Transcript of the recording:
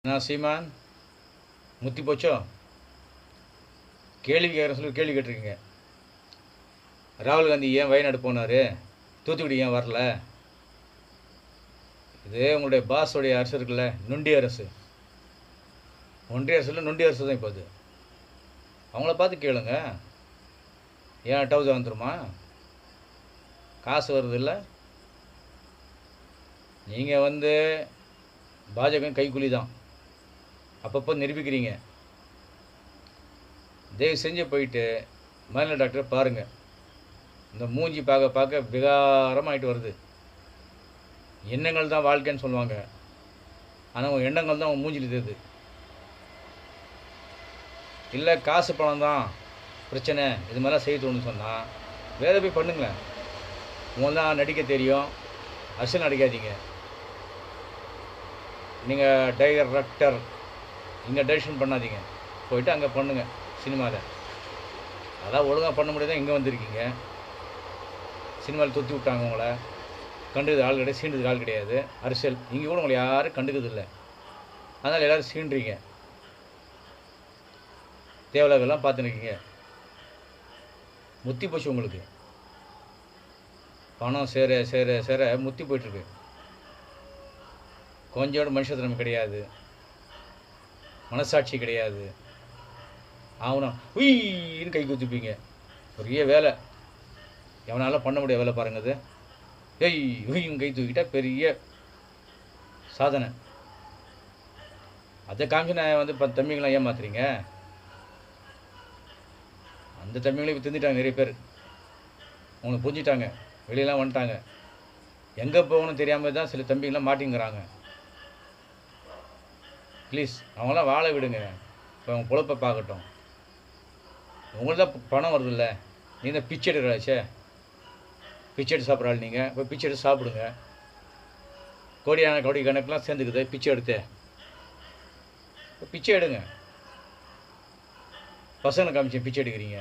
நான் சீமான் முத்தி போச்சோ? கேள்வி கேட்குறேன் சொல்லி கேள்வி கேட்டிருக்கீங்க. ராகுல் காந்தி ஏன் வயநாடு போனார், தூத்துக்குடி ஏன் வரல? இது உங்களுடைய பாஸோடைய அரசு இருக்குல்ல, நொண்டி அரசு. ஒன்றிய அரசு இல்லை, நொண்டி அரசு தான் இப்போ அது. அவங்கள பார்த்து கேளுங்க. ஏன் டவுசர் வந்துருமா? காசு வருது இல்லை? நீங்கள் வந்து பாஜக கைக்கூலி தான், அப்பப்போ நிரூபிக்கிறீங்க. தயவு செஞ்சு போயிட்டு மனநல டாக்டரை பாருங்கள். இந்த மூஞ்சி பார்க்க பார்க்க விகாரமாகிட்டு வருது. எண்ணங்கள் தான் வாழ்க்கைன்னு சொல்லுவாங்க, ஆனால் உங்கள் எண்ணங்கள் தான் உங்கள் மூஞ்சில் தெரியுது. இல்லை காசு பணம் தான் பிரச்சனை, இது மாதிரிலாம் செய்ய தோணுன்னு சொன்னால் வேலை போய் பண்ணுங்களேன். உங்களுக்கு தான் நடிக்க தெரியும், அரசியல் நடிக்காதீங்க. நீங்கள் டைரக்டர், இங்கே டைரக்ஷன் பண்ணாதீங்க, போயிட்டு அங்கே பண்ணுங்கள் சினிமாவில். அதான் ஒழுங்காக பண்ண முடியாதான் இங்கே வந்திருக்கீங்க. சினிமாவில் தொத்தி விட்டாங்க உங்களை, கண்டுக்கிறது ஆள் கிடையாது, சீண்டுறதுக்கு ஆள் கிடையாது. அரசியல் இங்கே கூட உங்களை யாரும் கண்டுக்கிறது இல்லை, அதனால் எல்லோரும் சீண்டுறீங்க. தேவலாகலாம் பார்த்துருக்கீங்க. முத்தி போச்சு உங்களுக்கு. பணம் சேர சேர சேர முத்தி போயிட்டுருக்கு. கொஞ்சோட மனுஷத்தனம் கிடையாது, மனசாட்சி கிடையாது. ஆகணும் உயின்னு கை குத்திப்பீங்க. பெரிய வேலை எவனால பண்ண முடியாத வேலை பாருங்க அது. ஏய் உயின்னு கை தூக்கிட்டா பெரிய சாதனை. அதை காமிச்சு நான் வந்து 10 தம்பிங்களாம் ஏமாத்துறீங்க. அந்த தம்பிங்களையும் இப்போ திந்துட்டாங்க நிறைய பேர். அவங்களை புரிஞ்சிட்டாங்க, வெளியெல்லாம் வந்துட்டாங்க. எங்கே போகணும்னு தெரியாமல் தான் சில தம்பிங்களாம் மாட்டிங்கிறாங்க. ப்ளீஸ் அவங்களாம் வாழ விடுங்க, இப்போ அவங்க பொழப்பை பார்க்கட்டும். உங்களுக்கு தான் பணம் வருது இல்லை, நீ தான் பிச்சை எடுக்கிறாச்சே. பிச்சை எடுத்து சாப்பிட்றாள் நீங்கள், இப்போ பிச்சை எடுத்து சாப்பிடுங்க. கோடியான கோடி கணக்கெலாம் சேர்ந்துக்குது பிச்சை எடுத்து. இப்போ பிச்சை எடுங்க. பசங்களை காமிச்சு பிச்சை எடுக்கிறீங்க.